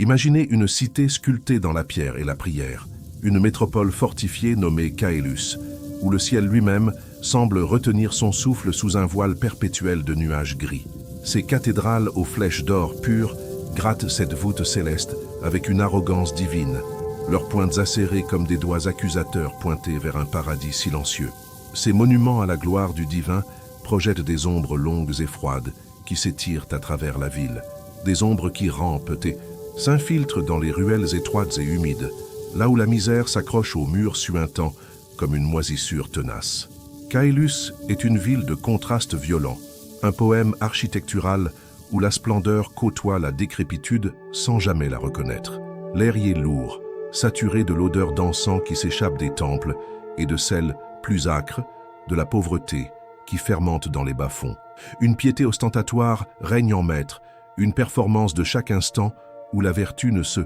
Imaginez une cité sculptée dans la pierre et la prière, une métropole fortifiée nommée Caelus, où le ciel lui-même semble retenir son souffle sous un voile perpétuel de nuages gris. Ces cathédrales aux flèches d'or pur grattent cette voûte céleste avec une arrogance divine, leurs pointes acérées comme des doigts accusateurs pointés vers un paradis silencieux. Ces monuments à la gloire du divin projettent des ombres longues et froides qui s'étirent à travers la ville, des ombres qui rampent et s'infiltrent dans les ruelles étroites et humides, là où la misère s'accroche aux murs suintants comme une moisissure tenace. Caelus est une ville de contrastes violents, un poème architectural où la splendeur côtoie la décrépitude sans jamais la reconnaître. L'air y est lourd, saturé de l'odeur d'encens qui s'échappe des temples et de celle, plus âcre, de la pauvreté qui fermente dans les bas-fonds. Une piété ostentatoire règne en maître, une performance de chaque instant où la vertu ne se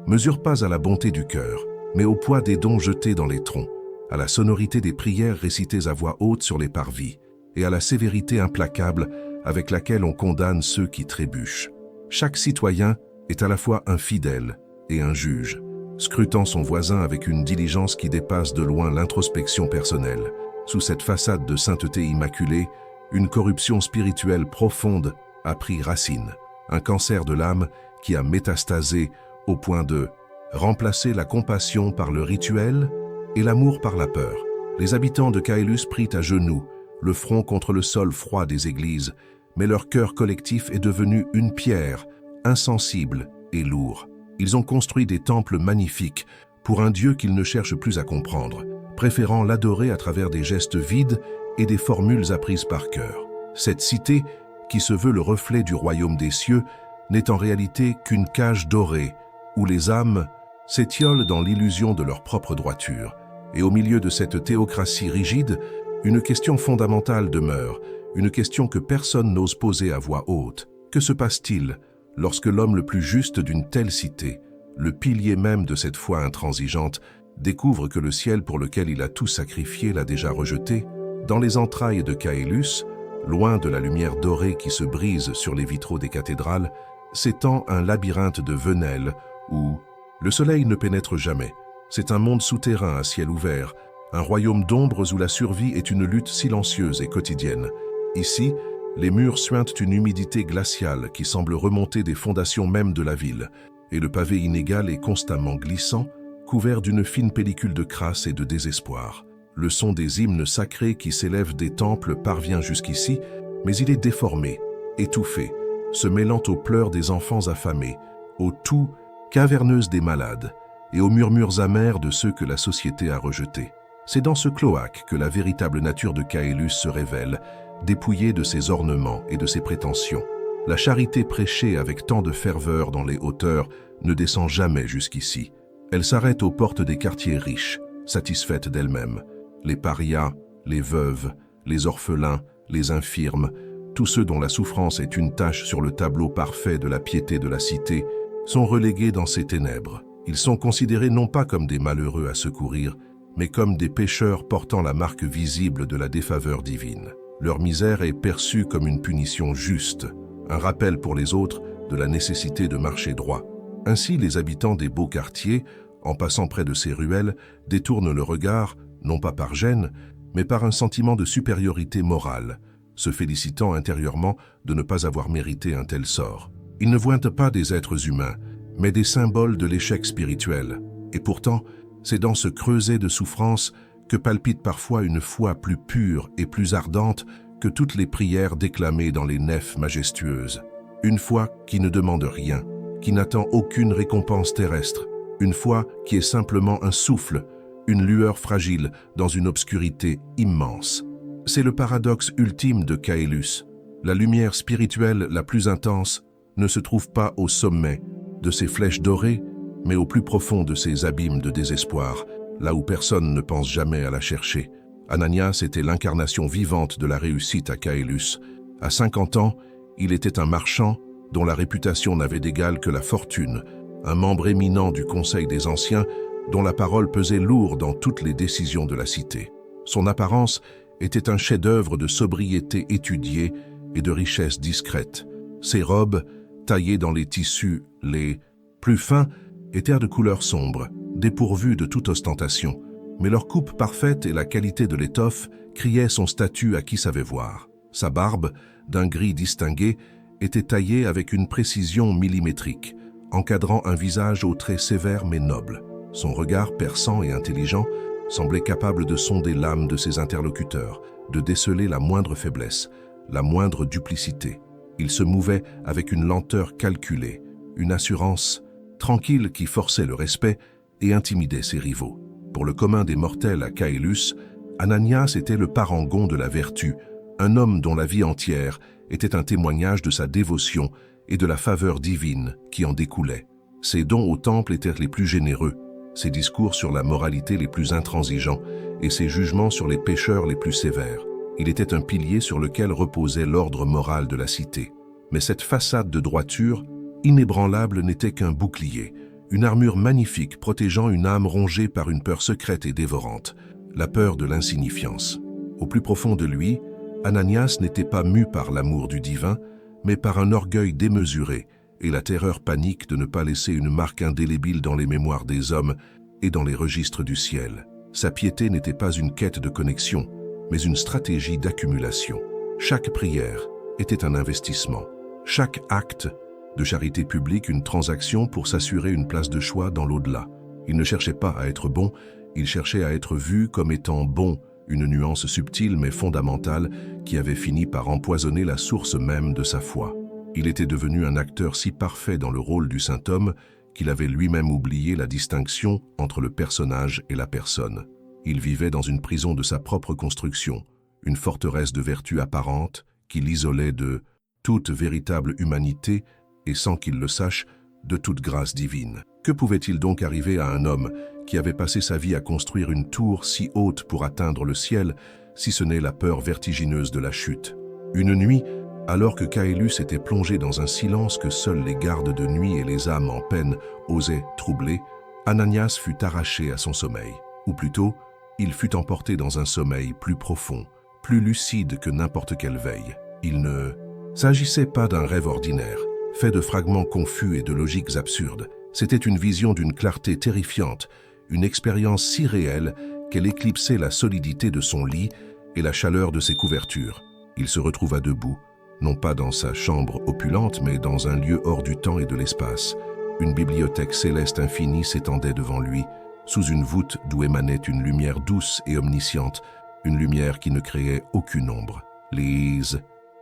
mesure pas à la bonté du cœur, mais au poids des dons jetés dans les troncs, à la sonorité des prières récitées à voix haute sur les parvis, et à la sévérité implacable avec laquelle on condamne ceux qui trébuchent. Chaque citoyen est à la fois un fidèle et un juge, scrutant son voisin avec une diligence qui dépasse de loin l'introspection personnelle. Sous cette façade de sainteté immaculée, une corruption spirituelle profonde a pris racine, un cancer de l'âme qui a métastasé au point de remplacer la compassion par le rituel et l'amour par la peur. Les habitants de Caelus prient à genoux, le front contre le sol froid des églises, mais leur cœur collectif est devenu une pierre, insensible et lourd. Ils ont construit des temples magnifiques pour un Dieu qu'ils ne cherchent plus à comprendre, préférant l'adorer à travers des gestes vides et des formules apprises par cœur. Cette cité, qui se veut le reflet du royaume des cieux, n'est en réalité qu'une cage dorée, où les âmes s'étiolent dans l'illusion de leur propre droiture. Et au milieu de cette théocratie rigide, une question fondamentale demeure, une question que personne n'ose poser à voix haute. Que se passe-t-il lorsque l'homme le plus juste d'une telle cité, le pilier même de cette foi intransigeante, découvre que le ciel pour lequel il a tout sacrifié l'a déjà rejeté? Dans les entrailles de Caelus, loin de la lumière dorée qui se brise sur les vitraux des cathédrales, s'étend un labyrinthe de venelles où le soleil ne pénètre jamais. C'est un monde souterrain à ciel ouvert, un royaume d'ombres où la survie est une lutte silencieuse et quotidienne. Ici, les murs suintent une humidité glaciale qui semble remonter des fondations mêmes de la ville, et le pavé inégal est constamment glissant, couvert d'une fine pellicule de crasse et de désespoir. Le son des hymnes sacrés qui s'élèvent des temples parvient jusqu'ici, mais il est déformé, étouffé, se mêlant aux pleurs des enfants affamés, aux toux caverneuses des malades et aux murmures amers de ceux que la société a rejetés. C'est dans ce cloaque que la véritable nature de Caelus se révèle, dépouillée de ses ornements et de ses prétentions. La charité prêchée avec tant de ferveur dans les hauteurs ne descend jamais jusqu'ici. Elle s'arrête aux portes des quartiers riches, satisfaites d'elle-même. Les parias, les veuves, les orphelins, les infirmes, tous ceux dont la souffrance est une tache sur le tableau parfait de la piété de la cité, sont relégués dans ces ténèbres. Ils sont considérés non pas comme des malheureux à secourir, mais comme des pécheurs portant la marque visible de la défaveur divine. Leur misère est perçue comme une punition juste, un rappel pour les autres de la nécessité de marcher droit. Ainsi, les habitants des beaux quartiers, en passant près de ces ruelles, détournent le regard, non pas par gêne, mais par un sentiment de supériorité morale, se félicitant intérieurement de ne pas avoir mérité un tel sort. Ils ne voient pas des êtres humains, mais des symboles de l'échec spirituel. Et pourtant, c'est dans ce creuset de souffrance que palpite parfois une foi plus pure et plus ardente que toutes les prières déclamées dans les nefs majestueuses. Une foi qui ne demande rien, qui n'attend aucune récompense terrestre, une foi qui est simplement un souffle, une lueur fragile dans une obscurité immense. C'est le paradoxe ultime de Caelus. La lumière spirituelle la plus intense ne se trouve pas au sommet de ces flèches dorées, mais au plus profond de ces abîmes de désespoir, là où personne ne pense jamais à la chercher. Ananias était l'incarnation vivante de la réussite à Caelus. À 50 ans, il était un marchand dont la réputation n'avait d'égal que la fortune, un membre éminent du Conseil des Anciens dont la parole pesait lourd dans toutes les décisions de la cité. Son apparence était un chef-d'œuvre de sobriété étudiée et de richesse discrète. Ses robes, taillées dans les tissus les Plus fins, étaient de couleur sombre, dépourvues de toute ostentation, mais leur coupe parfaite et la qualité de l'étoffe criaient son statut à qui savait voir. Sa barbe, d'un gris distingué, était taillée avec une précision millimétrique, encadrant un visage aux traits sévères mais nobles. Son regard perçant et intelligent semblait capable de sonder l'âme de ses interlocuteurs, de déceler la moindre faiblesse, la moindre duplicité. Il se mouvait avec une lenteur calculée, une assurance tranquille qui forçait le respect et intimidait ses rivaux. Pour le commun des mortels à Caélus, Ananias était le parangon de la vertu, un homme dont la vie entière était un témoignage de sa dévotion et de la faveur divine qui en découlait. Ses dons au temple étaient les plus généreux, ses discours sur la moralité les plus intransigeants et ses jugements sur les pécheurs les plus sévères. Il était un pilier sur lequel reposait l'ordre moral de la cité. Mais cette façade de droiture, inébranlable, n'était qu'un bouclier, une armure magnifique protégeant une âme rongée par une peur secrète et dévorante, la peur de l'insignifiance. Au plus profond de lui, Ananias n'était pas mu par l'amour du divin, mais par un orgueil démesuré et la terreur panique de ne pas laisser une marque indélébile dans les mémoires des hommes et dans les registres du ciel. Sa piété n'était pas une quête de connexion, mais une stratégie d'accumulation. Chaque prière était un investissement, chaque acte de charité publique une transaction pour s'assurer une place de choix dans l'au-delà. Il ne cherchait pas à être bon, il cherchait à être vu comme étant bon, une nuance subtile mais fondamentale qui avait fini par empoisonner la source même de sa foi. Il était devenu un acteur si parfait dans le rôle du saint homme qu'il avait lui-même oublié la distinction entre le personnage et la personne. Il vivait dans une prison de sa propre construction, une forteresse de vertu apparente qui l'isolait de toute véritable humanité et, sans qu'il le sache, de toute grâce divine. Que pouvait-il donc arriver à un homme qui avait passé sa vie à construire une tour si haute pour atteindre le ciel, si ce n'est la peur vertigineuse de la chute? Une nuit, alors que Caélus était plongé dans un silence que seuls les gardes de nuit et les âmes en peine osaient troubler, Ananias fut arraché à son sommeil. Ou plutôt, il fut emporté dans un sommeil plus profond, plus lucide que n'importe quelle veille. Il ne s'agissait pas d'un rêve ordinaire, fait de fragments confus et de logiques absurdes. C'était une vision d'une clarté terrifiante, une expérience si réelle qu'elle éclipsait la solidité de son lit et la chaleur de ses couvertures. Il se retrouva debout, non pas dans sa chambre opulente, mais dans un lieu hors du temps et de l'espace. Une bibliothèque céleste infinie s'étendait devant lui, sous une voûte d'où émanait une lumière douce et omnisciente, une lumière qui ne créait aucune ombre. Les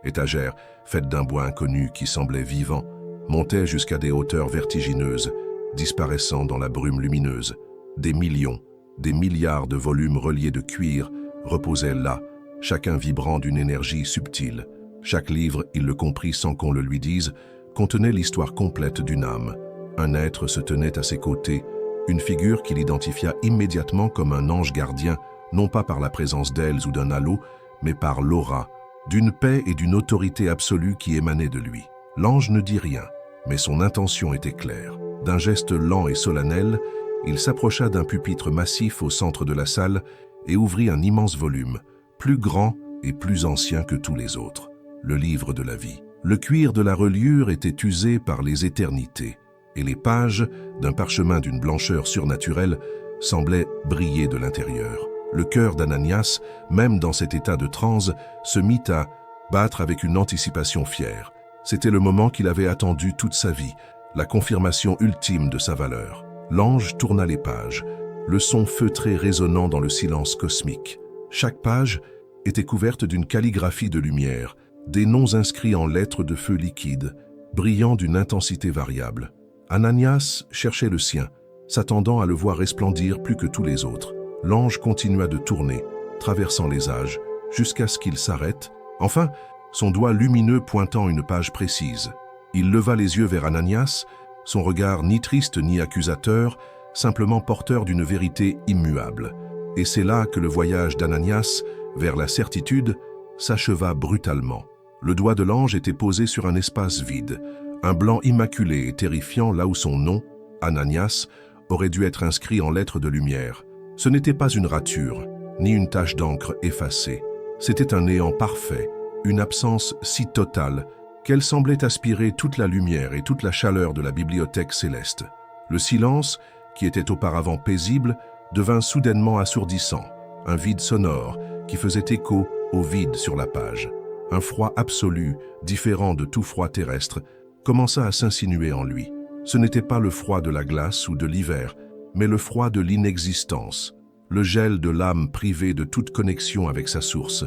étagères, faites d'un bois inconnu qui semblait vivant, montaient jusqu'à des hauteurs vertigineuses, disparaissant dans la brume lumineuse. Des millions, des milliards de volumes reliés de cuir reposaient là, chacun vibrant d'une énergie subtile. Chaque livre, il le comprit sans qu'on le lui dise, contenait l'histoire complète d'une âme. Un être se tenait à ses côtés, une figure qu'il identifia immédiatement comme un ange gardien, non pas par la présence d'ailes ou d'un halo, mais par l'aura, d'une paix et d'une autorité absolue qui émanait de lui. L'ange ne dit rien, mais son intention était claire. D'un geste lent et solennel, il s'approcha d'un pupitre massif au centre de la salle et ouvrit un immense volume, plus grand et plus ancien que tous les autres. Le livre de la vie. Le cuir de la reliure était usé par les éternités, et les pages, d'un parchemin d'une blancheur surnaturelle, semblaient briller de l'intérieur. Le cœur d'Ananias, même dans cet état de transe, se mit à battre avec une anticipation fière. C'était le moment qu'il avait attendu toute sa vie, la confirmation ultime de sa valeur. L'ange tourna les pages, le son feutré résonnant dans le silence cosmique. Chaque page était couverte d'une calligraphie de lumière, des noms inscrits en lettres de feu liquide, brillant d'une intensité variable. Ananias cherchait le sien, s'attendant à le voir resplendir plus que tous les autres. L'ange continua de tourner, traversant les âges, jusqu'à ce qu'il s'arrête, enfin, son doigt lumineux pointant une page précise. Il leva les yeux vers Ananias, son regard ni triste ni accusateur, simplement porteur d'une vérité immuable. Et c'est là que le voyage d'Ananias vers la certitude s'acheva brutalement. Le doigt de l'ange était posé sur un espace vide, un blanc immaculé et terrifiant là où son nom, Ananias, aurait dû être inscrit en lettres de lumière. Ce n'était pas une rature, ni une tache d'encre effacée. C'était un néant parfait, une absence si totale qu'elle semblait aspirer toute la lumière et toute la chaleur de la bibliothèque céleste. Le silence, qui était auparavant paisible, devint soudainement assourdissant, un vide sonore qui faisait écho au vide sur la page. Un froid absolu, différent de tout froid terrestre, commença à s'insinuer en lui. Ce n'était pas le froid de la glace ou de l'hiver, mais le froid de l'inexistence, le gel de l'âme privée de toute connexion avec sa source,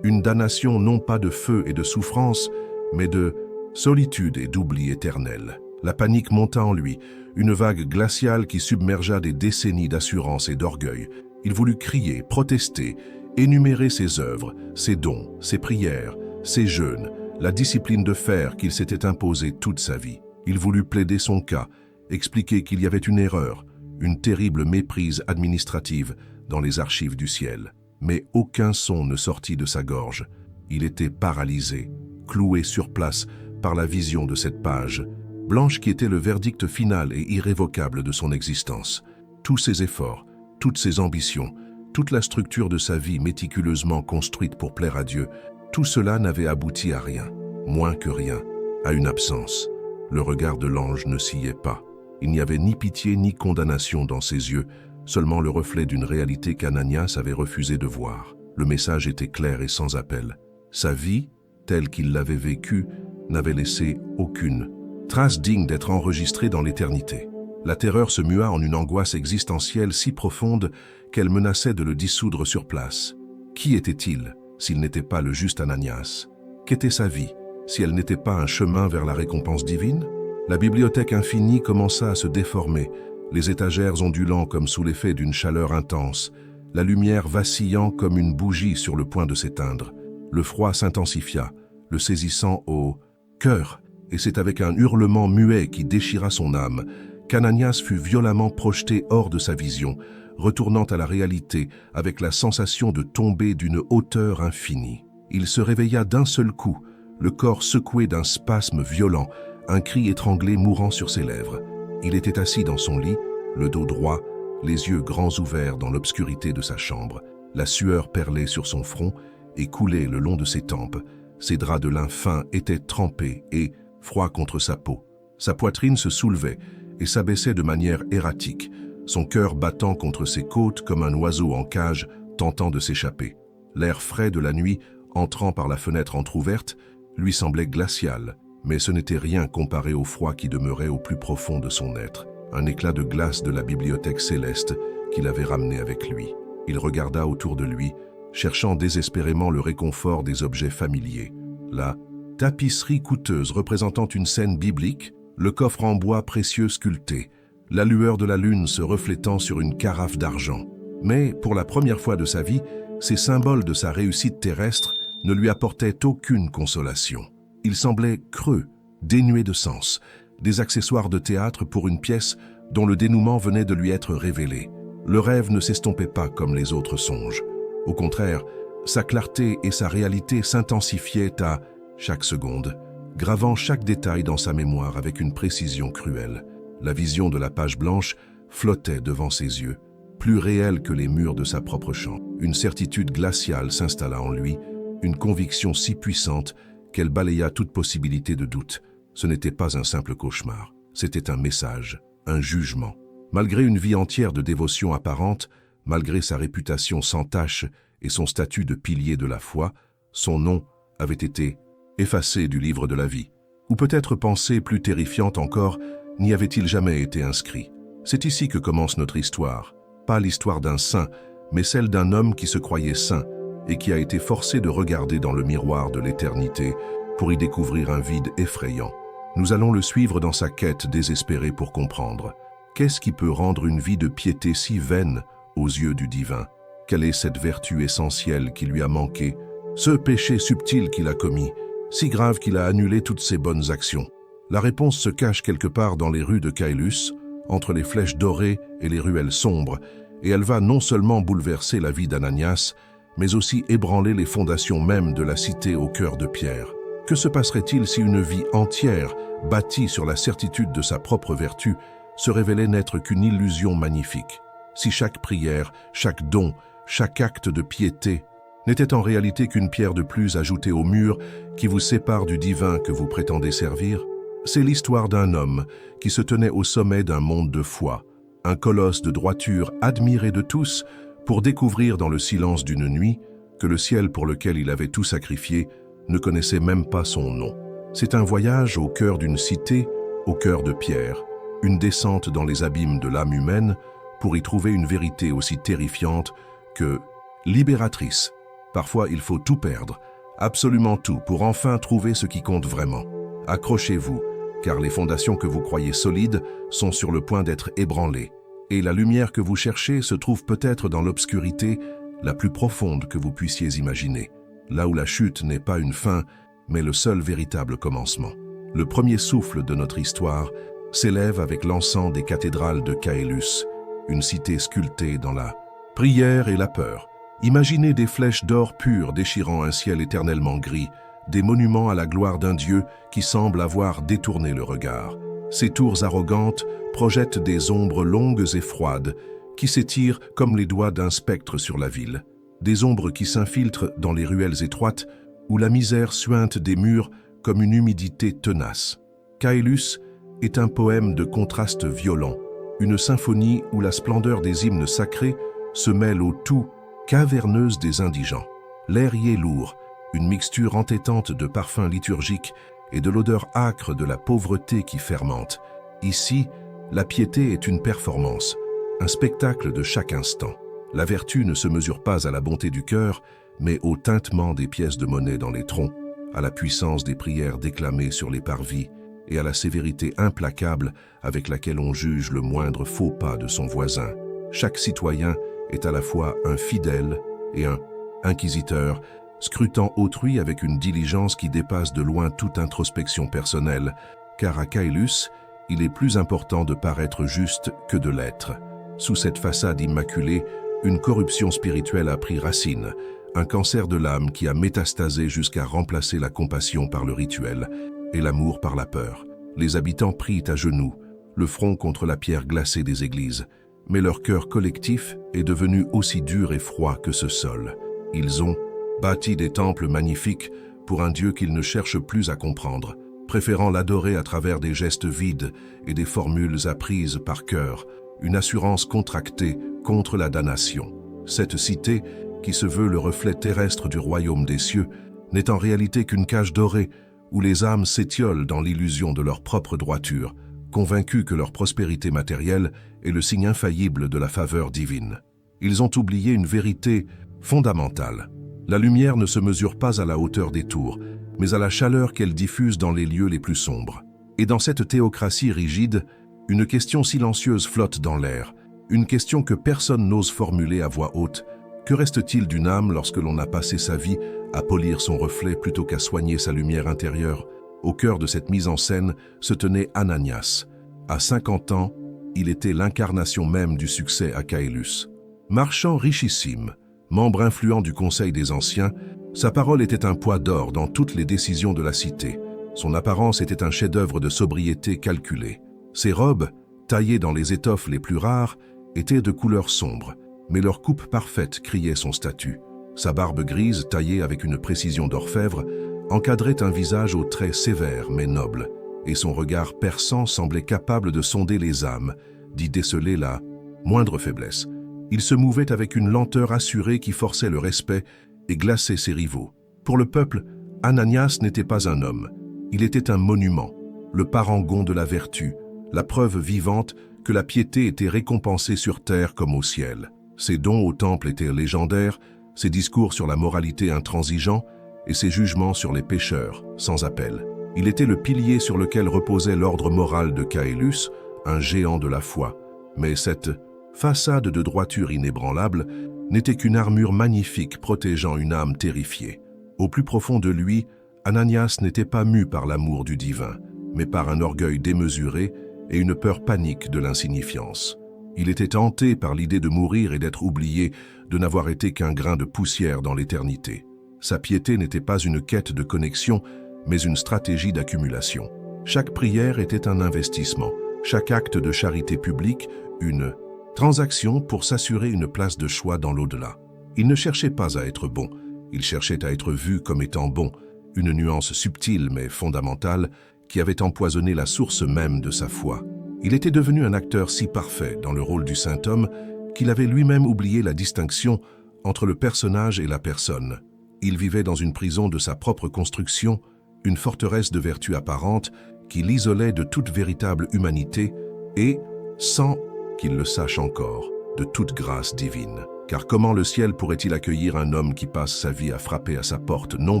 une damnation non pas de feu et de souffrance, mais de solitude et d'oubli éternel. La panique monta en lui, une vague glaciale qui submergea des décennies d'assurance et d'orgueil. Il voulut crier, protester, énumérer ses œuvres, ses dons, ses prières, ses jeûnes, la discipline de fer qu'il s'était imposée toute sa vie. Il voulut plaider son cas, expliquer qu'il y avait une erreur, une terrible méprise administrative dans les archives du ciel. Mais aucun son ne sortit de sa gorge. Il était paralysé, cloué sur place par la vision de cette page, blanche qui était le verdict final et irrévocable de son existence. Tous ses efforts, toutes ses ambitions, toute la structure de sa vie méticuleusement construite pour plaire à Dieu, tout cela n'avait abouti à rien, moins que rien, à une absence. Le regard de l'ange ne sciait pas. Il n'y avait ni pitié ni condamnation dans ses yeux, seulement le reflet d'une réalité qu'Ananias avait refusé de voir. Le message était clair et sans appel. Sa vie, telle qu'il l'avait vécue, n'avait laissé aucune trace digne d'être enregistrée dans l'éternité. La terreur se mua en une angoisse existentielle si profonde qu'elle menaçait de le dissoudre sur place. Qui était-il s'il n'était pas le juste Ananias? Qu'était sa vie si elle n'était pas un chemin vers la récompense divine? La bibliothèque infinie commença à se déformer, les étagères ondulant comme sous l'effet d'une chaleur intense, la lumière vacillant comme une bougie sur le point de s'éteindre. Le froid s'intensifia, le saisissant au cœur, et c'est avec un hurlement muet qui déchira son âme qu'Ananias fut violemment projeté hors de sa vision, retournant à la réalité avec la sensation de tomber d'une hauteur infinie. Il se réveilla d'un seul coup, le corps secoué d'un spasme violent, un cri étranglé mourant sur ses lèvres. Il était assis dans son lit, le dos droit, les yeux grands ouverts dans l'obscurité de sa chambre. La sueur perlait sur son front et coulait le long de ses tempes. Ses draps de lin fin étaient trempés et froids contre sa peau. Sa poitrine se soulevait et s'abaissait de manière erratique, son cœur battant contre ses côtes comme un oiseau en cage tentant de s'échapper. L'air frais de la nuit, entrant par la fenêtre entr'ouverte, lui semblait glacial, mais ce n'était rien comparé au froid qui demeurait au plus profond de son être, un éclat de glace de la bibliothèque céleste qu'il avait ramené avec lui. Il regarda autour de lui, cherchant désespérément le réconfort des objets familiers. La tapisserie coûteuse représentant une scène biblique, le coffre en bois précieux sculpté, la lueur de la lune se reflétant sur une carafe d'argent. Mais, pour la première fois de sa vie, ces symboles de sa réussite terrestre ne lui apportaient aucune consolation. Il semblait creux, dénué de sens, des accessoires de théâtre pour une pièce dont le dénouement venait de lui être révélé. Le rêve ne s'estompait pas comme les autres songes. Au contraire, sa clarté et sa réalité s'intensifiaient à chaque seconde, gravant chaque détail dans sa mémoire avec une précision cruelle. La vision de la page blanche flottait devant ses yeux, plus réelle que les murs de sa propre chambre. Une certitude glaciale s'installa en lui, une conviction si puissante qu'elle balaya toute possibilité de doute. Ce n'était pas un simple cauchemar, c'était un message, un jugement. Malgré une vie entière de dévotion apparente, malgré sa réputation sans tache et son statut de pilier de la foi, son nom avait été effacé du livre de la vie. Ou peut-être, pensée plus terrifiante encore, n'y avait-il jamais été inscrit. C'est ici que commence notre histoire, pas l'histoire d'un saint, mais celle d'un homme qui se croyait saint et qui a été forcé de regarder dans le miroir de l'éternité pour y découvrir un vide effrayant. Nous allons le suivre dans sa quête désespérée pour comprendre. Qu'est-ce qui peut rendre une vie de piété si vaine aux yeux du divin? Quelle est cette vertu essentielle qui lui a manqué? Ce péché subtil qu'il a commis, si grave qu'il a annulé toutes ses bonnes actions? La réponse se cache quelque part dans les rues de Caylus, entre les flèches dorées et les ruelles sombres, et elle va non seulement bouleverser la vie d'Ananias, mais aussi ébranler les fondations mêmes de la cité au cœur de pierre. Que se passerait-il si une vie entière, bâtie sur la certitude de sa propre vertu, se révélait n'être qu'une illusion magnifique? Si chaque prière, chaque don, chaque acte de piété n'était en réalité qu'une pierre de plus ajoutée au mur qui vous sépare du divin que vous prétendez servir. C'est l'histoire d'un homme qui se tenait au sommet d'un monde de foi, un colosse de droiture admiré de tous, pour découvrir dans le silence d'une nuit que le ciel pour lequel il avait tout sacrifié ne connaissait même pas son nom. C'est un voyage au cœur d'une cité, au cœur de pierre, une descente dans les abîmes de l'âme humaine pour y trouver une vérité aussi terrifiante que libératrice. Parfois, il faut tout perdre, absolument tout, pour enfin trouver ce qui compte vraiment. Accrochez-vous, car les fondations que vous croyez solides sont sur le point d'être ébranlées, et la lumière que vous cherchez se trouve peut-être dans l'obscurité la plus profonde que vous puissiez imaginer, là où la chute n'est pas une fin, mais le seul véritable commencement. Le premier souffle de notre histoire s'élève avec l'encens des cathédrales de Caélus, une cité sculptée dans la prière et la peur. Imaginez des flèches d'or pur déchirant un ciel éternellement gris, des monuments à la gloire d'un Dieu qui semble avoir détourné le regard. Ces tours arrogantes projettent des ombres longues et froides qui s'étirent comme les doigts d'un spectre sur la ville. Des ombres qui s'infiltrent dans les ruelles étroites où la misère suinte des murs comme une humidité tenace. Caélus est un poème de contrastes violents, une symphonie où la splendeur des hymnes sacrés se mêle au tout caverneuse des indigents. L'air y est lourd, une mixture entêtante de parfums liturgiques et de l'odeur âcre de la pauvreté qui fermente. Ici, la piété est une performance, un spectacle de chaque instant. La vertu ne se mesure pas à la bonté du cœur, mais au tintement des pièces de monnaie dans les troncs, à la puissance des prières déclamées sur les parvis et à la sévérité implacable avec laquelle on juge le moindre faux pas de son voisin. Chaque citoyen est à la fois un fidèle et un inquisiteur, scrutant autrui avec une diligence qui dépasse de loin toute introspection personnelle, car à Caélus, il est plus important de paraître juste que de l'être. Sous cette façade immaculée, une corruption spirituelle a pris racine, un cancer de l'âme qui a métastasé jusqu'à remplacer la compassion par le rituel et l'amour par la peur. Les habitants prient à genoux, le front contre la pierre glacée des églises, mais leur cœur collectif est devenu aussi dur et froid que ce sol. Ils ont bâti des temples magnifiques pour un Dieu qu'ils ne cherchent plus à comprendre, préférant l'adorer à travers des gestes vides et des formules apprises par cœur, une assurance contractée contre la damnation. Cette cité, qui se veut le reflet terrestre du royaume des cieux, n'est en réalité qu'une cage dorée où les âmes s'étiolent dans l'illusion de leur propre droiture, convaincus que leur prospérité matérielle est le signe infaillible de la faveur divine. Ils ont oublié une vérité fondamentale. La lumière ne se mesure pas à la hauteur des tours, mais à la chaleur qu'elle diffuse dans les lieux les plus sombres. Et dans cette théocratie rigide, une question silencieuse flotte dans l'air, une question que personne n'ose formuler à voix haute. Que reste-t-il d'une âme lorsque l'on a passé sa vie à polir son reflet plutôt qu'à soigner sa lumière intérieure? Au cœur de cette mise en scène se tenait Ananias. À 50 ans, il était l'incarnation même du succès à Caélus. Marchand richissime, membre influent du Conseil des Anciens, sa parole était un poids d'or dans toutes les décisions de la cité. Son apparence était un chef-d'œuvre de sobriété calculée. Ses robes, taillées dans les étoffes les plus rares, étaient de couleur sombre, mais leur coupe parfaite criait son statut. Sa barbe grise, taillée avec une précision d'orfèvre, encadrait un visage aux traits sévères mais nobles, et son regard perçant semblait capable de sonder les âmes, d'y déceler la moindre faiblesse. Il se mouvait avec une lenteur assurée qui forçait le respect et glaçait ses rivaux. Pour le peuple, Ananias n'était pas un homme, il était un monument, le parangon de la vertu, la preuve vivante que la piété était récompensée sur terre comme au ciel. Ses dons au temple étaient légendaires, ses discours sur la moralité intransigeants et ses jugements sur les pécheurs, sans appel. Il était le pilier sur lequel reposait l'ordre moral de Caélus, un géant de la foi. Mais cette façade de droiture inébranlable n'était qu'une armure magnifique protégeant une âme terrifiée. Au plus profond de lui, Ananias n'était pas mu par l'amour du divin, mais par un orgueil démesuré et une peur panique de l'insignifiance. Il était hanté par l'idée de mourir et d'être oublié, de n'avoir été qu'un grain de poussière dans l'éternité. Sa piété n'était pas une quête de connexion, mais une stratégie d'accumulation. Chaque prière était un investissement, chaque acte de charité publique, une transaction pour s'assurer une place de choix dans l'au-delà. Il ne cherchait pas à être bon, Il cherchait à être vu comme étant bon, une nuance subtile mais fondamentale qui avait empoisonné la source même de sa foi. Il était devenu un acteur si parfait dans le rôle du saint homme qu'il avait lui-même oublié la distinction entre le personnage et la personne. Il vivait dans une prison de sa propre construction, une forteresse de vertu apparente qui l'isolait de toute véritable humanité et, sans qu'il le sache encore, de toute grâce divine. Car comment le ciel pourrait-il accueillir un homme qui passe sa vie à frapper à sa porte, non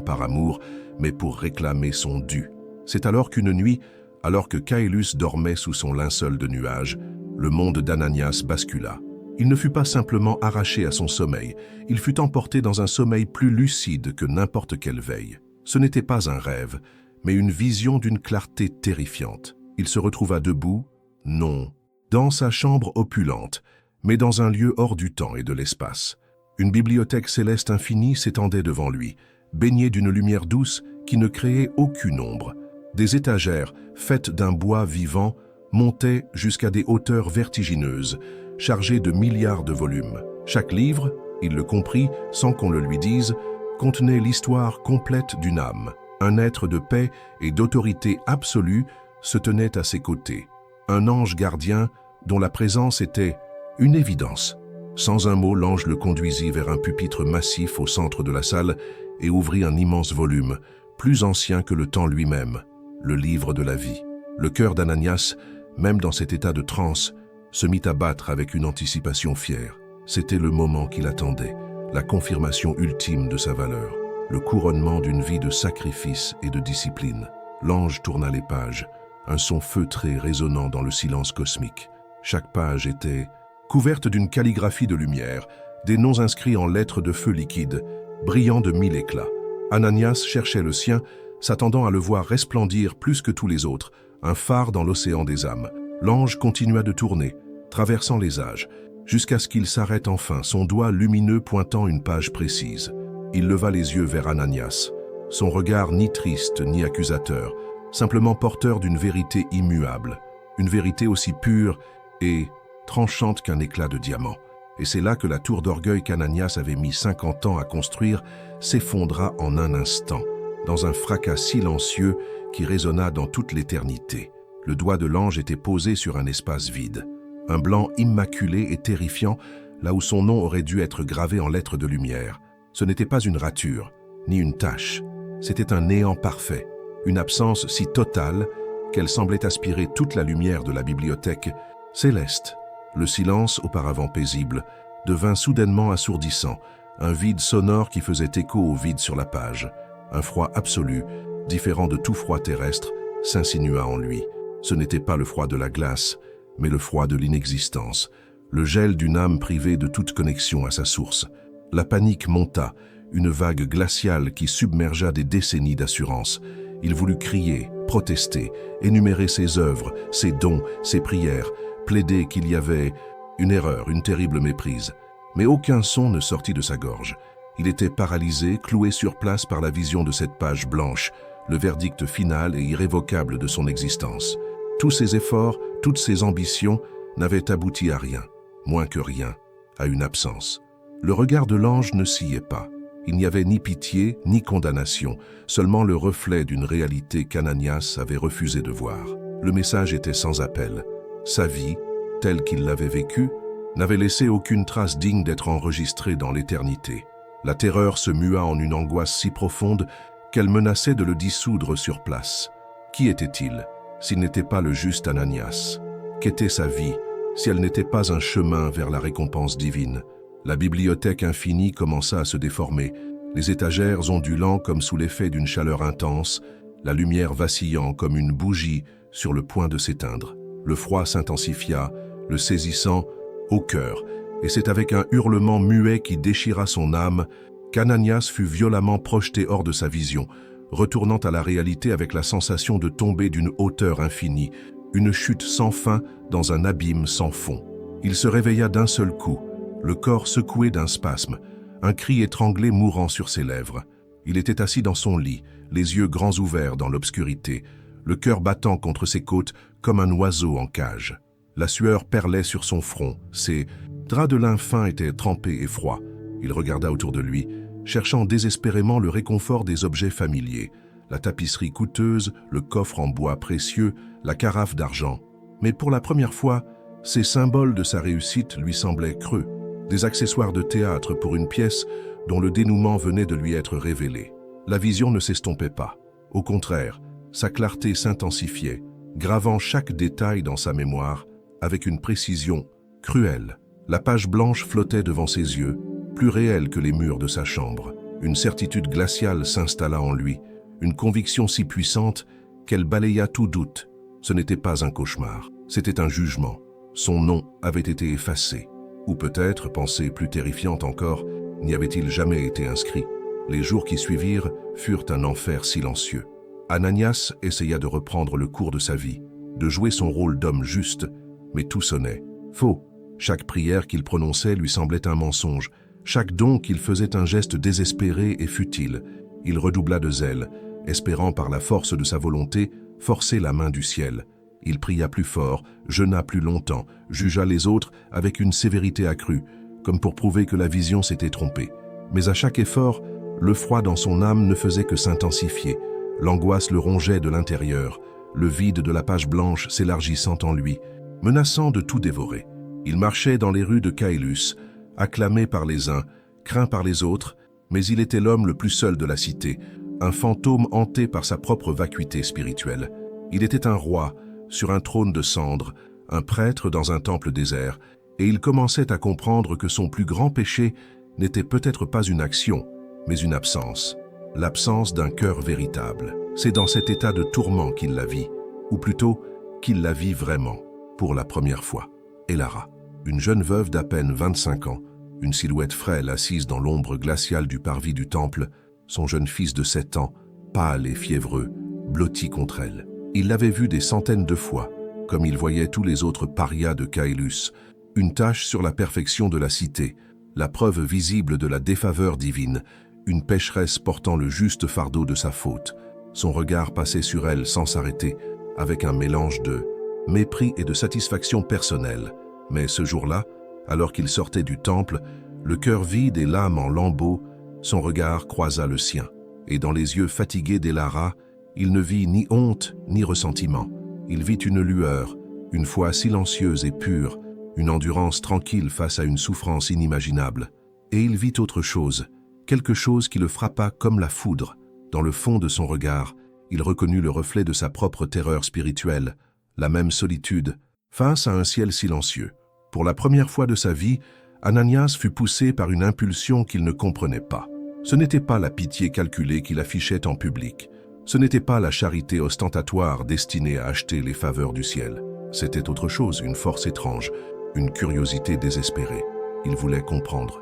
par amour, mais pour réclamer son dû? C'est alors qu'une nuit, alors que Caélus dormait sous son linceul de nuages, le monde d'Ananias bascula. Il ne fut pas simplement arraché à son sommeil, il fut emporté dans un sommeil plus lucide que n'importe quelle veille. Ce n'était pas un rêve, mais une vision d'une clarté terrifiante. Il se retrouva debout, non, dans sa chambre opulente, mais dans un lieu hors du temps et de l'espace. Une bibliothèque céleste infinie s'étendait devant lui, baignée d'une lumière douce qui ne créait aucune ombre. Des étagères, faites d'un bois vivant, montaient jusqu'à des hauteurs vertigineuses, chargées de milliards de volumes. Chaque livre, il le comprit sans qu'on le lui dise, contenait l'histoire complète d'une âme. Un être de paix et d'autorité absolue se tenait à ses côtés. Un ange gardien dont la présence était une évidence. Sans un mot, l'ange le conduisit vers un pupitre massif au centre de la salle et ouvrit un immense volume, plus ancien que le temps lui-même, le livre de la vie. Le cœur d'Ananias, même dans cet état de transe, se mit à battre avec une anticipation fière. C'était le moment qu'il attendait, la confirmation ultime de sa valeur, le couronnement d'une vie de sacrifice et de discipline. L'ange tourna les pages, un son feutré résonnant dans le silence cosmique. Chaque page était couverte d'une calligraphie de lumière, des noms inscrits en lettres de feu liquide, brillant de 1000 éclats. Ananias cherchait le sien, s'attendant à le voir resplendir plus que tous les autres, un phare dans l'océan des âmes. L'ange continua de tourner, traversant les âges, jusqu'à ce qu'il s'arrête enfin, son doigt lumineux pointant une page précise. Il leva les yeux vers Ananias, son regard ni triste ni accusateur, simplement porteur d'une vérité immuable, une vérité aussi pure et tranchante qu'un éclat de diamant. Et c'est là que la tour d'orgueil qu'Ananias avait mis 50 ans à construire s'effondra en un instant, dans un fracas silencieux qui résonna dans toute l'éternité. Le doigt de l'ange était posé sur un espace vide, un blanc immaculé et terrifiant, là où son nom aurait dû être gravé en lettres de lumière. Ce n'était pas une rature, ni une tache, c'était un néant parfait, une absence si totale qu'elle semblait aspirer toute la lumière de la bibliothèque céleste. Le silence, auparavant paisible, devint soudainement assourdissant, un vide sonore qui faisait écho au vide sur la page. Un froid absolu, différent de tout froid terrestre, s'insinua en lui. Ce n'était pas le froid de la glace, mais le froid de l'inexistence, le gel d'une âme privée de toute connexion à sa source. La panique monta, une vague glaciale qui submergea des décennies d'assurance. Il voulut crier, protester, énumérer ses œuvres, ses dons, ses prières, plaider qu'il y avait une erreur, une terrible méprise. Mais aucun son ne sortit de sa gorge. Il était paralysé, cloué sur place par la vision de cette page blanche, le verdict final et irrévocable de son existence. Tous ses efforts, toutes ses ambitions n'avaient abouti à rien, moins que rien, à une absence. Le regard de l'ange ne sciait pas. Il n'y avait ni pitié, ni condamnation, seulement le reflet d'une réalité qu'Ananias avait refusé de voir. Le message était sans appel. Sa vie, telle qu'il l'avait vécue, n'avait laissé aucune trace digne d'être enregistrée dans l'éternité. La terreur se mua en une angoisse si profonde qu'elle menaçait de le dissoudre sur place. Qui était-il, s'il n'était pas le juste Ananias? Qu'était sa vie, si elle n'était pas un chemin vers la récompense divine? La bibliothèque infinie commença à se déformer, les étagères ondulant comme sous l'effet d'une chaleur intense, la lumière vacillant comme une bougie sur le point de s'éteindre. Le froid s'intensifia, le saisissant au cœur, et c'est avec un hurlement muet qui déchira son âme qu'Ananias fut violemment projeté hors de sa vision, retournant à la réalité avec la sensation de tomber d'une hauteur infinie, une chute sans fin dans un abîme sans fond. Il se réveilla d'un seul coup, le corps secoué d'un spasme, un cri étranglé mourant sur ses lèvres. Il était assis dans son lit, les yeux grands ouverts dans l'obscurité, le cœur battant contre ses côtes comme un oiseau en cage. La sueur perlait sur son front, ses draps de lin fin étaient trempés et froids. Il regarda autour de lui, cherchant désespérément le réconfort des objets familiers, la tapisserie coûteuse, le coffre en bois précieux, la carafe d'argent. Mais pour la première fois, ces symboles de sa réussite lui semblaient creux, des accessoires de théâtre pour une pièce dont le dénouement venait de lui être révélé. La vision ne s'estompait pas. Au contraire, sa clarté s'intensifiait, gravant chaque détail dans sa mémoire avec une précision cruelle. La page blanche flottait devant ses yeux, plus réelle que les murs de sa chambre. Une certitude glaciale s'installa en lui, une conviction si puissante qu'elle balaya tout doute. Ce n'était pas un cauchemar, c'était un jugement. Son nom avait été effacé. Ou peut-être, pensée plus terrifiante encore, n'y avait-il jamais été inscrit. Les jours qui suivirent furent un enfer silencieux. Ananias essaya de reprendre le cours de sa vie, de jouer son rôle d'homme juste, mais tout sonnait faux. Chaque prière qu'il prononçait lui semblait un mensonge. Chaque don qu'il faisait un geste désespéré et futile. Il redoubla de zèle, espérant par la force de sa volonté forcer la main du ciel. Il pria plus fort, jeûna plus longtemps, jugea les autres avec une sévérité accrue, comme pour prouver que la vision s'était trompée. Mais à chaque effort, le froid dans son âme ne faisait que s'intensifier. L'angoisse le rongeait de l'intérieur, le vide de la page blanche s'élargissant en lui, menaçant de tout dévorer. Il marchait dans les rues de Caélus, acclamé par les uns, craint par les autres, mais il était l'homme le plus seul de la cité, un fantôme hanté par sa propre vacuité spirituelle. Il était un roi, sur un trône de cendres, un prêtre dans un temple désert, et il commençait à comprendre que son plus grand péché n'était peut-être pas une action, mais une absence. L'absence d'un cœur véritable. C'est dans cet état de tourment qu'il la vit, ou plutôt qu'il la vit vraiment, pour la première fois. Elara, une jeune veuve d'à peine 25 ans, une silhouette frêle assise dans l'ombre glaciale du parvis du temple, son jeune fils de 7 ans, pâle et fiévreux, blotti contre elle. Il l'avait vue des centaines de fois, comme il voyait tous les autres parias de Caélus, une tache sur la perfection de la cité, la preuve visible de la défaveur divine, une pécheresse portant le juste fardeau de sa faute. Son regard passait sur elle sans s'arrêter, avec un mélange de mépris et de satisfaction personnelle. Mais ce jour-là, alors qu'il sortait du temple, le cœur vide et l'âme en lambeaux, son regard croisa le sien. Et dans les yeux fatigués d'Elara, il ne vit ni honte ni ressentiment. Il vit une lueur, une foi silencieuse et pure, une endurance tranquille face à une souffrance inimaginable. Et il vit autre chose, quelque chose qui le frappa comme la foudre. Dans le fond de son regard, il reconnut le reflet de sa propre terreur spirituelle, la même solitude, face à un ciel silencieux. Pour la première fois de sa vie, Ananias fut poussé par une impulsion qu'il ne comprenait pas. Ce n'était pas la pitié calculée qu'il affichait en public. Ce n'était pas la charité ostentatoire destinée à acheter les faveurs du ciel. C'était autre chose, une force étrange, une curiosité désespérée. Il voulait comprendre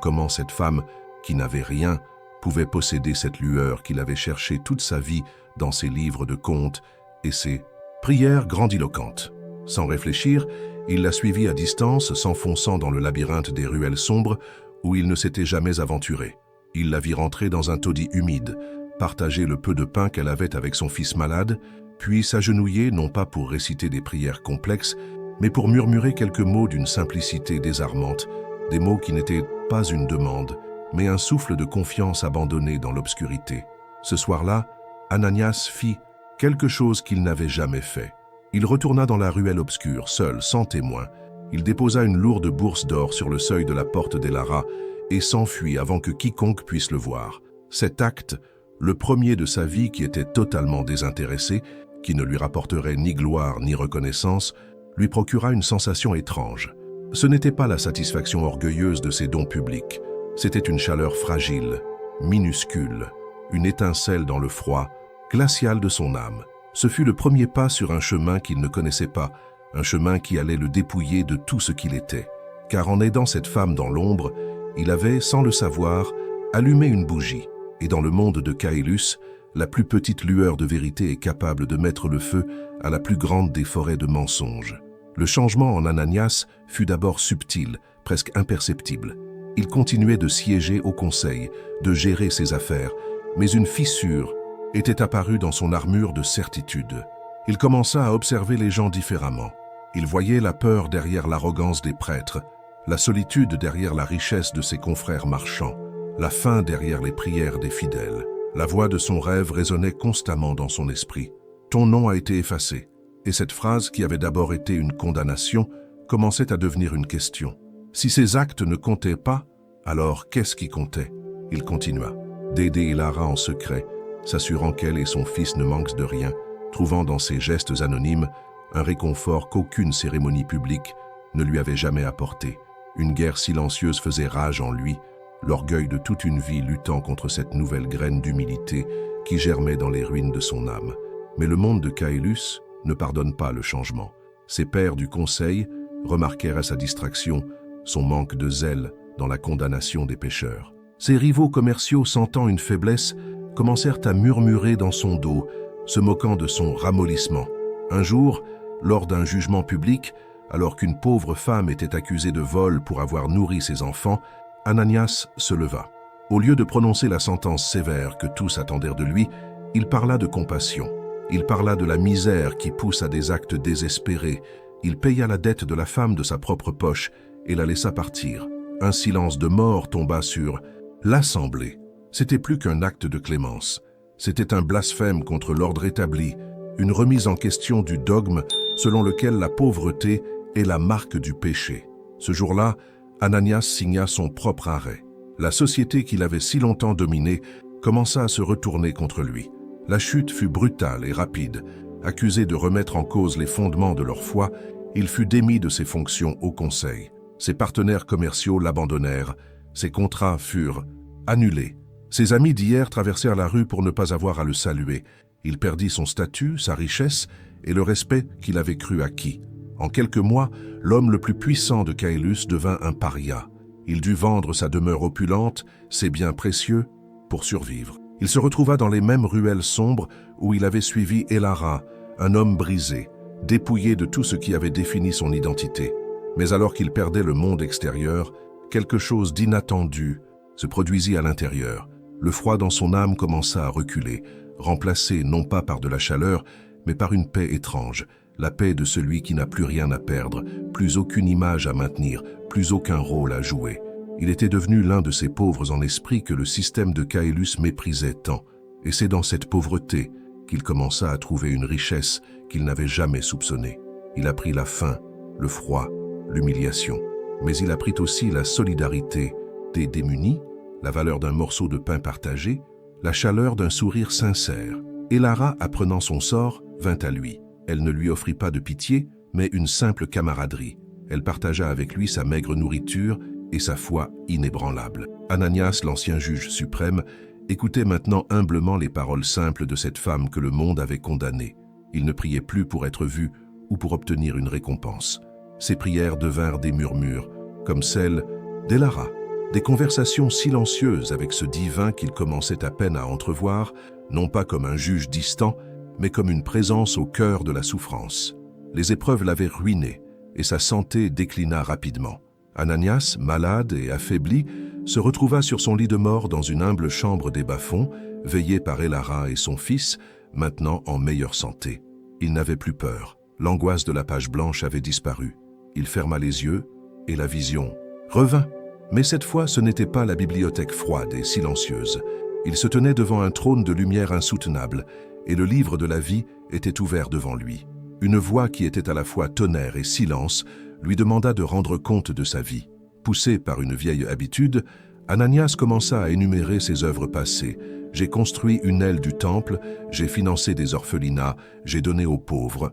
comment cette femme, qui n'avait rien, pouvait posséder cette lueur qu'il avait cherchée toute sa vie dans ses livres de contes et ses prières grandiloquentes. Sans réfléchir, il la suivit à distance, s'enfonçant dans le labyrinthe des ruelles sombres où il ne s'était jamais aventuré. Il la vit rentrer dans un taudis humide, partager le peu de pain qu'elle avait avec son fils malade, puis s'agenouiller non pas pour réciter des prières complexes, mais pour murmurer quelques mots d'une simplicité désarmante, des mots qui n'étaient pas une demande, mais un souffle de confiance abandonné dans l'obscurité. Ce soir-là, Ananias fit quelque chose qu'il n'avait jamais fait. Il retourna dans la ruelle obscure, seul, sans témoin. Il déposa une lourde bourse d'or sur le seuil de la porte d'Elara et s'enfuit avant que quiconque puisse le voir. Cet acte, le premier de sa vie qui était totalement désintéressé, qui ne lui rapporterait ni gloire ni reconnaissance, lui procura une sensation étrange. Ce n'était pas la satisfaction orgueilleuse de ses dons publics, c'était une chaleur fragile, minuscule, une étincelle dans le froid, glacial de son âme. Ce fut le premier pas sur un chemin qu'il ne connaissait pas, un chemin qui allait le dépouiller de tout ce qu'il était. Car en aidant cette femme dans l'ombre, il avait, sans le savoir, allumé une bougie. Et dans le monde de Caélus, la plus petite lueur de vérité est capable de mettre le feu à la plus grande des forêts de mensonges. Le changement en Ananias fut d'abord subtil, presque imperceptible. Il continuait de siéger au conseil, de gérer ses affaires, mais une fissure était apparue dans son armure de certitude. Il commença à observer les gens différemment. Il voyait la peur derrière l'arrogance des prêtres, la solitude derrière la richesse de ses confrères marchands, la faim derrière les prières des fidèles. La voix de son rêve résonnait constamment dans son esprit. « Ton nom a été effacé ». Et cette phrase, qui avait d'abord été une condamnation, commençait à devenir une question. Si ses actes ne comptaient pas, alors qu'est-ce qui comptait? Il continua d'aider Elara en secret, s'assurant qu'elle et son fils ne manquent de rien, trouvant dans ses gestes anonymes un réconfort qu'aucune cérémonie publique ne lui avait jamais apporté. Une guerre silencieuse faisait rage en lui, l'orgueil de toute une vie luttant contre cette nouvelle graine d'humilité qui germait dans les ruines de son âme. Mais le monde de Caélus ne pardonne pas le changement. Ses pairs du conseil remarquèrent à sa distraction son manque de zèle dans la condamnation des pécheurs. Ses rivaux commerciaux, sentant une faiblesse, commencèrent à murmurer dans son dos, se moquant de son ramollissement. Un jour, lors d'un jugement public, alors qu'une pauvre femme était accusée de vol pour avoir nourri ses enfants, Ananias se leva. Au lieu de prononcer la sentence sévère que tous attendirent de lui, il parla de compassion. Il parla de la misère qui pousse à des actes désespérés. Il paya la dette de la femme de sa propre poche et la laissa partir. Un silence de mort tomba sur l'Assemblée. C'était plus qu'un acte de clémence. C'était un blasphème contre l'ordre établi, une remise en question du dogme selon lequel la pauvreté est la marque du péché. Ce jour-là, Ananias signa son propre arrêt. La société qu'il avait si longtemps dominée commença à se retourner contre lui. La chute fut brutale et rapide. Accusé de remettre en cause les fondements de leur foi, il fut démis de ses fonctions au conseil. Ses partenaires commerciaux l'abandonnèrent. Ses contrats furent annulés. Ses amis d'hier traversèrent la rue pour ne pas avoir à le saluer. Il perdit son statut, sa richesse et le respect qu'il avait cru acquis. En quelques mois, l'homme le plus puissant de Caélus devint un paria. Il dut vendre sa demeure opulente, ses biens précieux, pour survivre. Il se retrouva dans les mêmes ruelles sombres où il avait suivi Elara, un homme brisé, dépouillé de tout ce qui avait défini son identité. Mais alors qu'il perdait le monde extérieur, quelque chose d'inattendu se produisit à l'intérieur. Le froid dans son âme commença à reculer, remplacé non pas par de la chaleur, mais par une paix étrange, la paix de celui qui n'a plus rien à perdre, plus aucune image à maintenir, plus aucun rôle à jouer. Il était devenu l'un de ces pauvres en esprit que le système de Caélus méprisait tant, et c'est dans cette pauvreté qu'il commença à trouver une richesse qu'il n'avait jamais soupçonnée. Il apprit la faim, le froid, l'humiliation, mais il apprit aussi la solidarité des démunis, la valeur d'un morceau de pain partagé, la chaleur d'un sourire sincère. Elara, apprenant son sort, vint à lui. Elle ne lui offrit pas de pitié, mais une simple camaraderie. Elle partagea avec lui sa maigre nourriture et sa foi inébranlable. Ananias, l'ancien juge suprême, écoutait maintenant humblement les paroles simples de cette femme que le monde avait condamnée. Il ne priait plus pour être vu ou pour obtenir une récompense. Ses prières devinrent des murmures, comme celles d'Elara. Des conversations silencieuses avec ce divin qu'il commençait à peine à entrevoir, non pas comme un juge distant, mais comme une présence au cœur de la souffrance. Les épreuves l'avaient ruiné, et sa santé déclina rapidement. Ananias, malade et affaibli, se retrouva sur son lit de mort dans une humble chambre des bas-fonds, veillé par Elara et son fils, maintenant en meilleure santé. Il n'avait plus peur. L'angoisse de la page blanche avait disparu. Il ferma les yeux, et la vision revint. Mais cette fois, ce n'était pas la bibliothèque froide et silencieuse. Il se tenait devant un trône de lumière insoutenable, et le livre de la vie était ouvert devant lui. Une voix qui était à la fois tonnerre et silence lui demanda de rendre compte de sa vie. Poussé par une vieille habitude, Ananias commença à énumérer ses œuvres passées. « J'ai construit une aile du temple, j'ai financé des orphelinats, j'ai donné aux pauvres. »